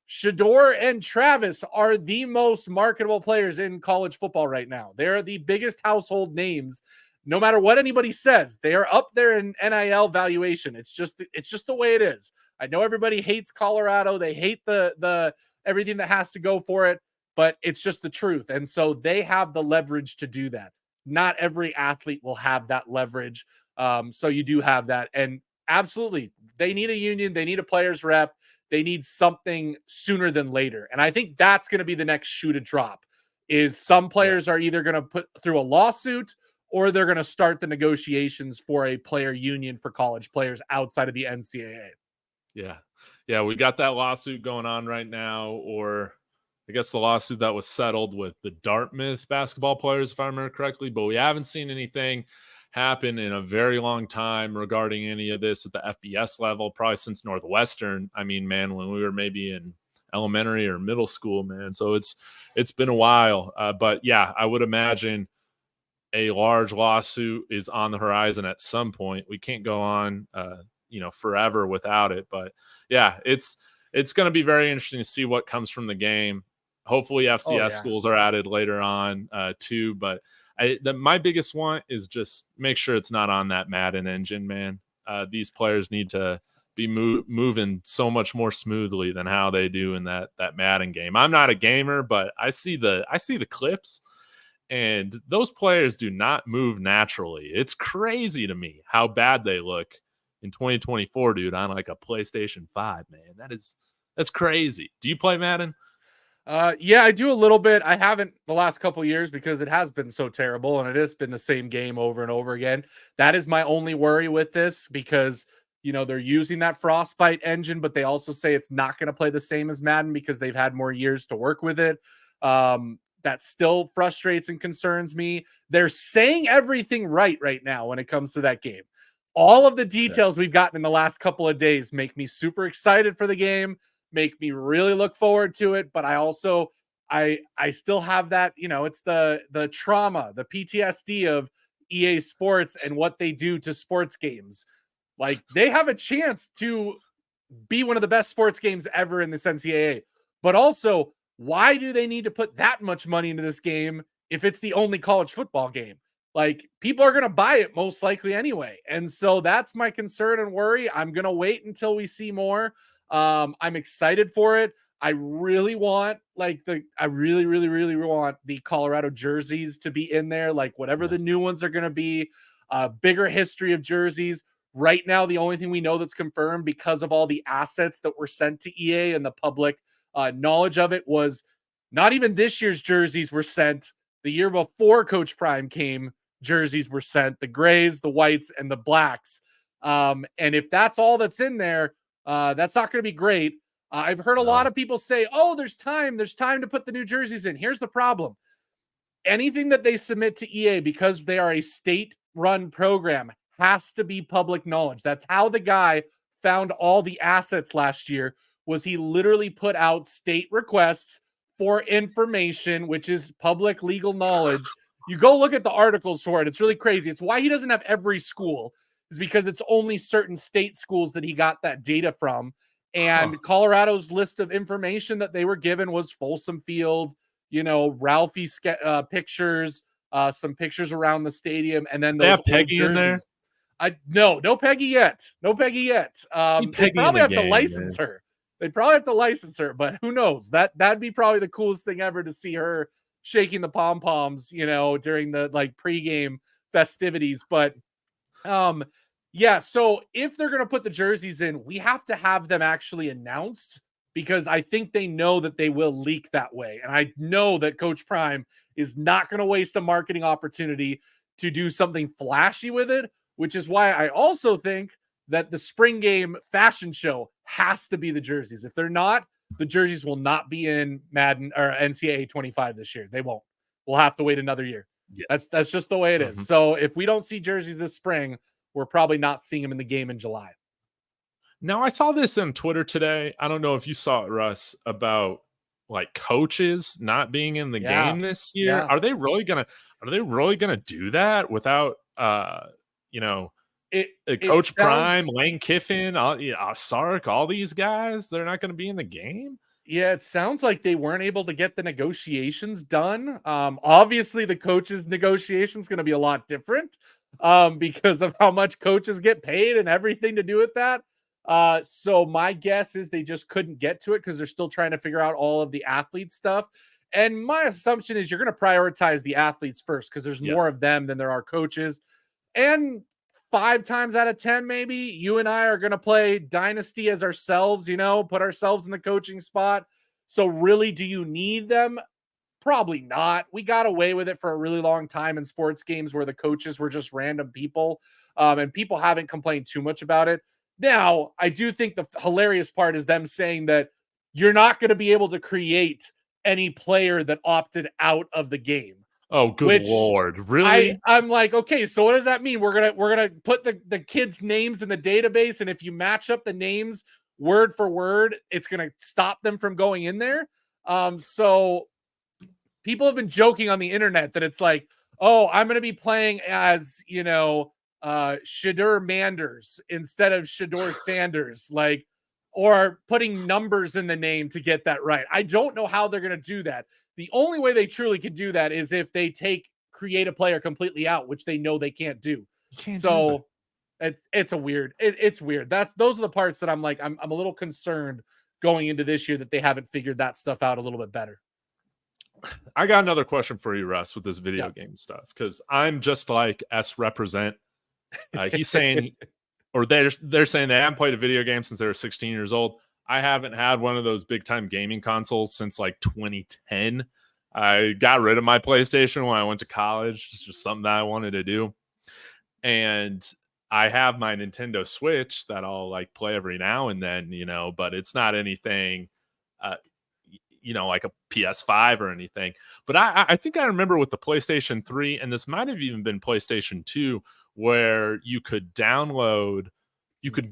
Shador and Travis are the most marketable players in college football right now. They're the biggest household names. No matter what anybody says, they are up there in NIL valuation. It's just the way it is. I know everybody hates Colorado. They hate the everything that has to go for it, but it's just the truth. And so they have the leverage to do that. Not every athlete will have that leverage. So you do have that. And absolutely, they need a union. They need a player's rep. They need something sooner than later. And I think that's going to be the next shoe to drop, is some players are either going to put through a lawsuit or they're going to start the negotiations for a player union for college players outside of the NCAA. Yeah, we got that lawsuit going on right now, or I guess the lawsuit that was settled with the Dartmouth basketball players, if I remember correctly, but we haven't seen anything happen in a very long time regarding any of this at the FBS level, probably since Northwestern. I mean, man, when we were maybe in elementary or middle school, man. So it's been a while. But yeah, I would imagine a large lawsuit is on the horizon at some point. We can't go on, forever without it. But yeah, it's going to be very interesting to see what comes from the game. Hopefully FCS schools are added later on too. But my biggest one is just make sure it's not on that Madden engine, man. These players need to be moving so much more smoothly than how they do in that Madden game. I'm not a gamer, but I see the clips, and those players do not move naturally. It's crazy to me how bad they look in 2024, dude, on like a PlayStation 5, man. That's crazy. Do you play Madden? Yeah, I do a little bit. I haven't the last couple years because it has been so terrible and it has been the same game over and over again. That is my only worry with this, because they're using that Frostbite engine, but they also say it's not going to play the same as Madden because they've had more years to work with it. That still frustrates and concerns me. They're saying everything right now when it comes to that game. All of the details we've gotten in the last couple of days make me super excited for the game, make me really look forward to it. But I also, I still have that, it's the trauma, the PTSD of EA Sports and what they do to sports games. Like, they have a chance to be one of the best sports games ever in this NCAA. But also, why do they need to put that much money into this game if it's the only college football game? Like, people are going to buy it most likely anyway. And so that's my concern and worry. I'm going to wait until we see more. I'm excited for it. I really want I really, really, really want the Colorado jerseys to be in there, like whatever the new ones are going to be, bigger history of jerseys. Right now, the only thing we know that's confirmed because of all the assets that were sent to EA and the public knowledge of it was not even this year's jerseys were sent. The year before Coach Prime came, jerseys were sent, the grays, the whites, and the blacks. And if that's all that's in there, that's not going to be great. I've heard a lot of people say, oh, there's time to put the new jerseys in. Here's the problem. Anything that they submit to EA, because they are a state-run program, has to be public knowledge. That's how the guy found all the assets last year, was he literally put out state requests for information, which is public legal knowledge. You go look at the articles for it. It's really crazy. It's why he doesn't have every school, is because it's only certain state schools that he got that data from. And Colorado's list of information that they were given was Folsom Field, Ralphie pictures, some pictures around the stadium, and then those Peggy in there. No Peggy yet. No Peggy yet. They probably have to license her. They probably have to license her, but who knows? That'd be probably the coolest thing ever to see her shaking the pom poms, during the like pregame festivities. But yeah. So if they're gonna put the jerseys in, we have to have them actually announced because I think they know that they will leak that way, and I know that Coach Prime is not going to waste a marketing opportunity to do something flashy with it, which is why I also think that the spring game fashion show has to be the jerseys. If they're not, the jerseys will not be in Madden or NCAA 25 this year. They won't. We'll have to wait another year. Yeah. That's just the way it is. So if we don't see jerseys this spring, we're probably not seeing them in the game in July. Now, I saw this on Twitter today. I don't know if you saw it, Russ, about like coaches not being in the game this year. Yeah. Are they really gonna do that without Coach Prime, Lane Kiffin, Sark, all these guys? They're not gonna be in the game? Yeah, it sounds like they weren't able to get the negotiations done. Obviously the coaches' negotiation is going to be a lot different because of how much coaches get paid and everything to do with that. So my guess is they just couldn't get to it because they're still trying to figure out all of the athlete stuff. And my assumption is you're going to prioritize the athletes first because there's more of them than there are coaches. And 5 times out of 10, maybe you and I are going to play dynasty as ourselves, put ourselves in the coaching spot. So really, do you need them? Probably not. We got away with it for a really long time in sports games where the coaches were just random people, and people haven't complained too much about it. Now, I do think the hilarious part is them saying that you're not going to be able to create any player that opted out of the game. Oh, good Lord. Really? I'm like, okay, so what does that mean? We're gonna put the kids' names in the database, and if you match up the names word for word, it's gonna stop them from going in there. So people have been joking on the internet that it's like, oh, I'm gonna be playing as Shadur Manders instead of Shadur Sanders, or putting numbers in the name to get that right. I don't know how they're gonna do that. The only way they truly can do that is if they create a player completely out, which they know they can't do. So it's weird. Those are the parts that I'm like, I'm a little concerned going into this year that they haven't figured that stuff out a little bit better. I got another question for you, Russ, with this video game stuff, because I'm just like S represent. He's saying, or they're saying they haven't played a video game since they were 16 years old. I haven't had one of those big time gaming consoles since like 2010. I got rid of my PlayStation when I went to college. It's just something that I wanted to do. And I have my Nintendo Switch that I'll like play every now and then, but it's not anything, like a PS5 or anything. But I think I remember with the PlayStation 3, and this might have even been PlayStation 2, where you could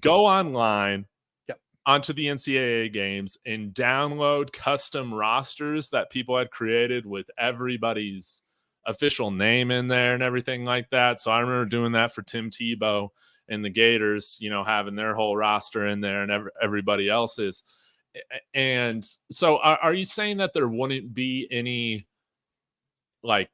go online onto the NCAA games and download custom rosters that people had created with everybody's official name in there and everything like that. So I remember doing that for Tim Tebow and the Gators, having their whole roster in there and everybody else's. And so are you saying that there wouldn't be any, like,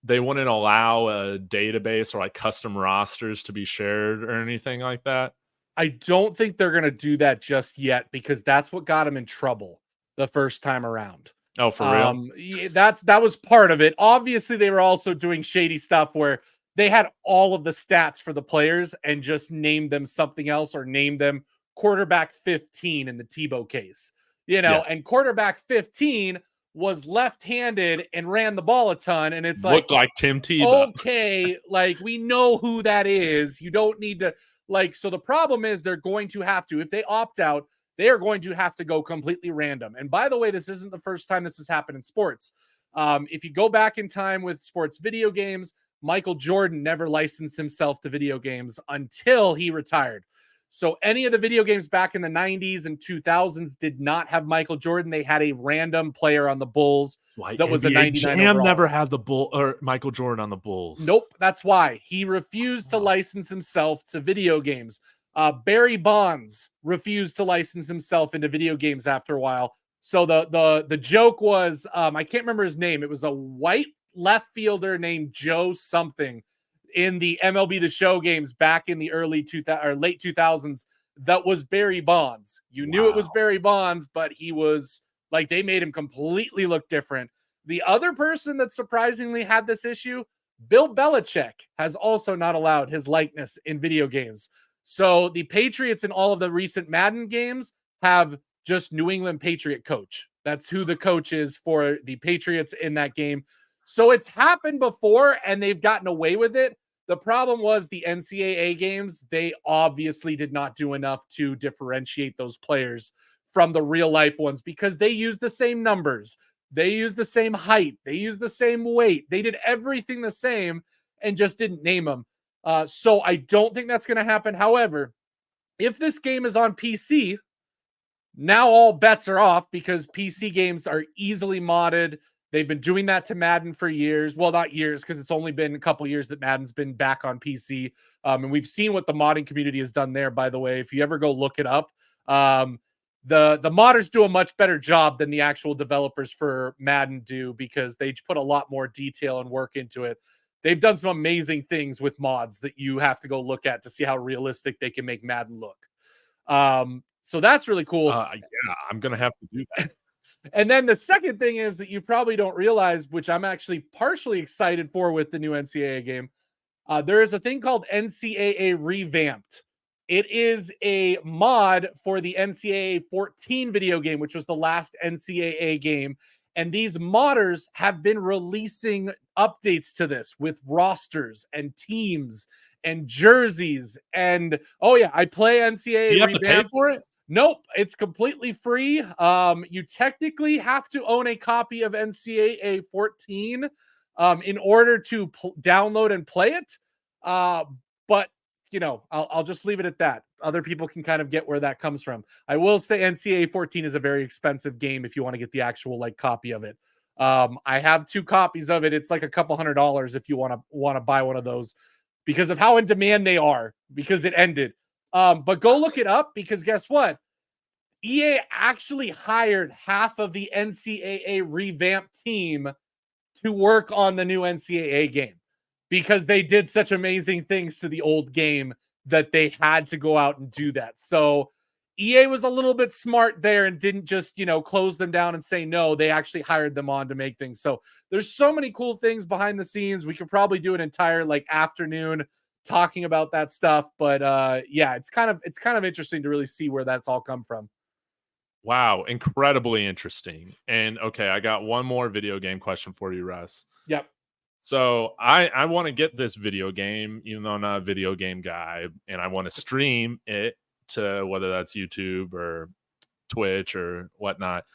they wouldn't allow a database or like custom rosters to be shared or anything like that? I don't think they're going to do that just yet because that's what got them in trouble the first time around. Oh, for real? That was part of it. Obviously, they were also doing shady stuff where they had all of the stats for the players and just named them something else or named them quarterback 15 in the Tebow case, and quarterback 15 was left-handed and ran the ball a ton. And it's looked like Tim Tebow. Okay, like we know who that is. You don't need to. So the problem is they're going to have to, if they opt out, they are going to have to go completely random. And by the way, this isn't the first time this has happened in sports. If you go back in time with sports video games, Michael Jordan never licensed himself to video games until he retired. So any of the video games back in the 90s and 2000s did not have Michael Jordan. They had a random player on the Bulls that was a 99 overall. Never had the Bull or Michael Jordan on the Bulls. Nope, that's why he refused to license himself to video games. Barry Bonds refused to license himself into video games after a while. So the joke was, I can't remember his name. It was a white left fielder named Joe something in the MLB The Show games back in the early 2000 or late 2000s that was Barry Bonds. You knew it was Barry Bonds, but he was like, they made him completely look different. The other person that surprisingly had this issue, Bill Belichick, has also not allowed his likeness in video games. So the Patriots in all of the recent Madden games have just New England Patriot coach. That's who the coach is for the Patriots in that game. So it's happened before and they've gotten away with it. The problem was the NCAA games, they obviously did not do enough to differentiate those players from the real life ones because they use the same numbers. They use the same height. They use the same weight. They did everything the same and just didn't name them. So I don't think that's going to happen. However, if this game is on PC, now all bets are off because PC games are easily modded. They've been doing that to Madden for years. Well, not years, because it's only been a couple years that Madden's been back on PC. And we've seen what the modding community has done there, by the way. If you ever go look it up, the modders do a much better job than the actual developers for Madden do because they put a lot more detail and work into it. They've done some amazing things with mods that you have to go look at to see how realistic they can make Madden look. So that's really cool. Yeah, I'm going to have to do that. And then the second thing is that you probably don't realize, which I'm actually partially excited for with the new NCAA game. There is a thing called NCAA Revamped. It is a mod for the NCAA 14 video game, which was the last NCAA game. And these modders have been releasing updates to this with rosters and teams and jerseys. And oh yeah, I play NCAA. Do you have Revamped. to pay for it? Nope, it's completely free. You technically have to own a copy of NCAA 14 in order to download and play it. But you know, I'll just leave it at that. Other people can kind of get where that comes from. I will say NCAA 14 is a very expensive game if you want to get the actual like copy of it. I have 2 copies of it. It's like a couple $100 if you want to buy one of those because of how in demand they are because it ended. But go look it up because guess what? EA actually hired half of the NCAA revamped team to work on the new NCAA game because they did such amazing things to the old game that they had to go out and do that. So EA was a little bit smart there and didn't just, close them down and say no. They actually hired them on to make things. So there's so many cool things behind the scenes. We could probably do an entire afternoon talking about that stuff, but yeah, it's kind of interesting to really see where that's all come from. Wow, incredibly interesting. And okay, I got one more video game question for you, Russ. Yep. So I want to get this video game, even though I'm not a video game guy, and I want to stream it to whether that's YouTube or Twitch or whatnot.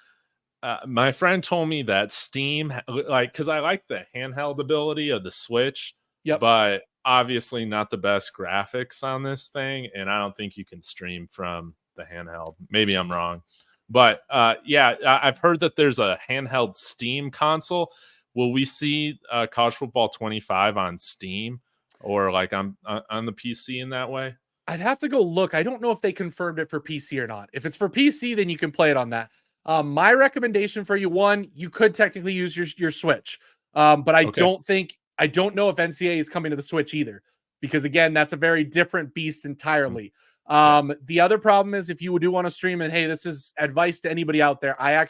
My friend told me that Steam, because I like the handheld ability of the Switch, yep, but obviously not the best graphics on this thing, and I don't think you can stream from the handheld. Maybe I'm wrong. But yeah, I've heard that there's a handheld Steam console. Will we see College Football 25 on Steam or on the PC in that way? I'd have to go look. I don't know if they confirmed it for PC or not. If it's for PC, then you can play it on that. My recommendation for you, one, you could technically use your Switch. But I don't know if NCAA is coming to the Switch either. Because again, that's a very different beast entirely. The other problem is if you do want to stream, and hey, this is advice to anybody out there. I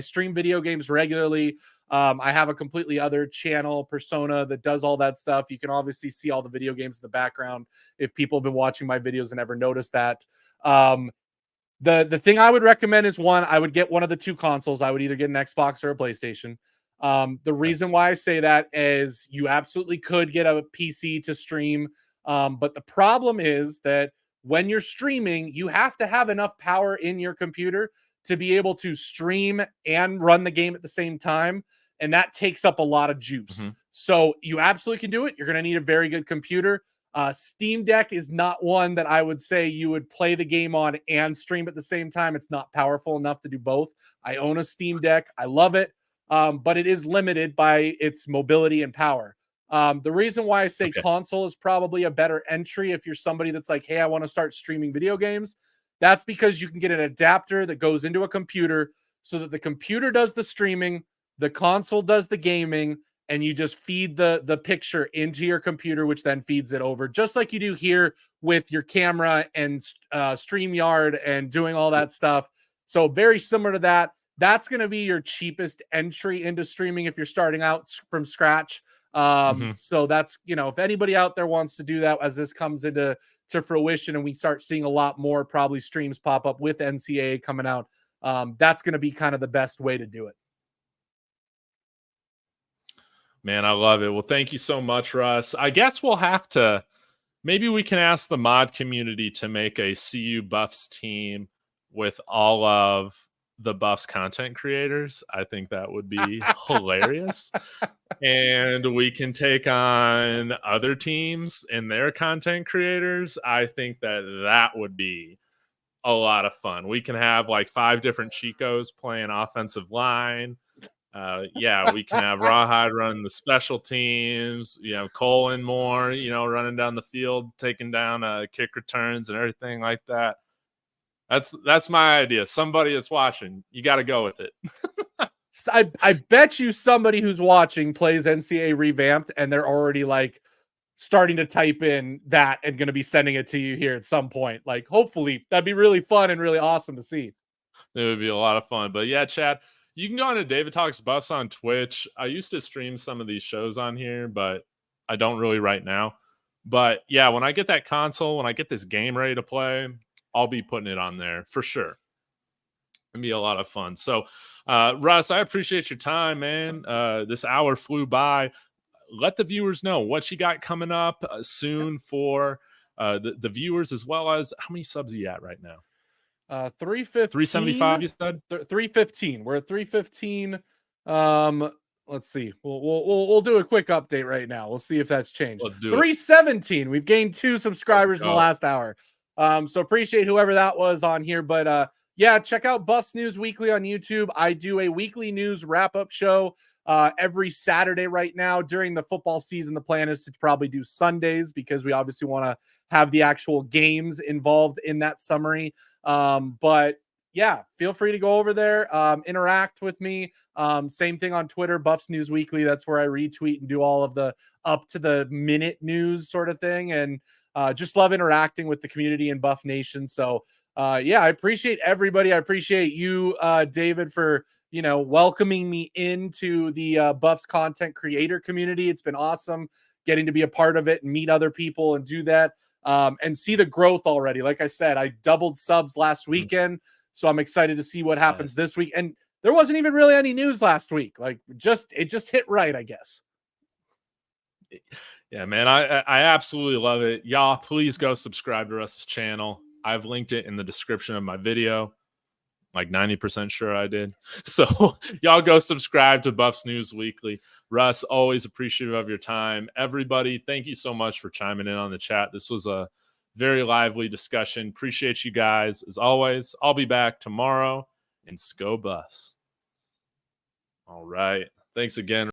stream video games regularly. I have a completely other channel persona that does all that stuff. You can obviously see all the video games in the background if people have been watching my videos and never noticed that. The thing I would recommend is one, I would get one of the 2 consoles. I would either get an Xbox or a PlayStation. The reason why I say that is you absolutely could get a PC to stream. But the problem is that when you're streaming, you have to have enough power in your computer to be able to stream and run the game at the same time. And that takes up a lot of juice. Mm-hmm. So you absolutely can do it. You're going to need a very good computer. Steam Deck is not one that I would say you would play the game on and stream at the same time. It's not powerful enough to do both. I own a Steam Deck. I love it. But it is limited by its mobility and power. The reason why I say console is probably a better entry if you're somebody that's like, hey, I want to start streaming video games. That's because you can get an adapter that goes into a computer so that the computer does the streaming, the console does the gaming, and you just feed the picture into your computer, which then feeds it over, just like you do here with your camera and StreamYard and doing all that stuff. So very similar to that. That's going to be your cheapest entry into streaming if you're starting out from scratch. So that's, if anybody out there wants to do that as this comes into fruition and we start seeing a lot more probably streams pop up with NCAA coming out, that's going to be kind of the best way to do it. Man, I love it. Well, thank you so much, Russ. I guess we'll have to, maybe we can ask the mod community to make a CU Buffs team with all of the Buffs content creators. I think that would be hilarious. And we can take on other teams and their content creators. I think that would be a lot of fun. We can have like 5 different Chicos playing offensive line. We can have Rawhide running the special teams, Cole and Moore, running down the field, taking down kick returns and everything like that. That's my idea. Somebody that's watching, you got to go with it. I bet you somebody who's watching plays NCAA revamped and they're already like starting to type in that and going to be sending it to you here at some point. Like, hopefully that'd be really fun and really awesome to see. It would be a lot of fun. But yeah, Chad, you can go on to David Talks Buffs on Twitch. I used to stream some of these shows on here, but I don't really right now. But yeah, when I get that console, when I get this game ready to play, I'll be putting it on there for sure. It'll be a lot of fun. So, Russ, I appreciate your time, man. This hour flew by. Let the viewers know what you got coming up soon for the viewers, as well as how many subs are you at right now? 315. 375, you said? 315. We're at 315. Let's see. We'll do a quick update right now. We'll see if that's changed. Let's do 317. We've gained 2 subscribers in the last hour. So appreciate whoever that was on here. But yeah, check out Buffs News Weekly on YouTube. I do a weekly news wrap-up show every Saturday right now. During the football season, the plan is to probably do Sundays because we obviously want to have the actual games involved in that summary. But yeah, feel free to go over there, interact with me. Same thing on Twitter, Buffs News Weekly. That's where I retweet and do all of the up to the minute news sort of thing. And just love interacting with the community in Buff Nation. So yeah, I appreciate everybody. I appreciate you, David, for, welcoming me into the Buffs content creator community. It's been awesome getting to be a part of it and meet other people and do that. And see the growth already. Like I said, I doubled subs last weekend, so I'm excited to see what happens this week. And there wasn't even really any news last week. Like, it just hit right, I guess. Yeah, man, I absolutely love it. Y'all, please go subscribe to Russ's channel. I've linked it in the description of my video. Like 90% sure I did. So y'all go subscribe to Buffs News Weekly. Russ, always appreciative of your time. Everybody, thank you so much for chiming in on the chat. This was a very lively discussion. Appreciate you guys. As always, I'll be back tomorrow. And go Buffs. All right. Thanks again.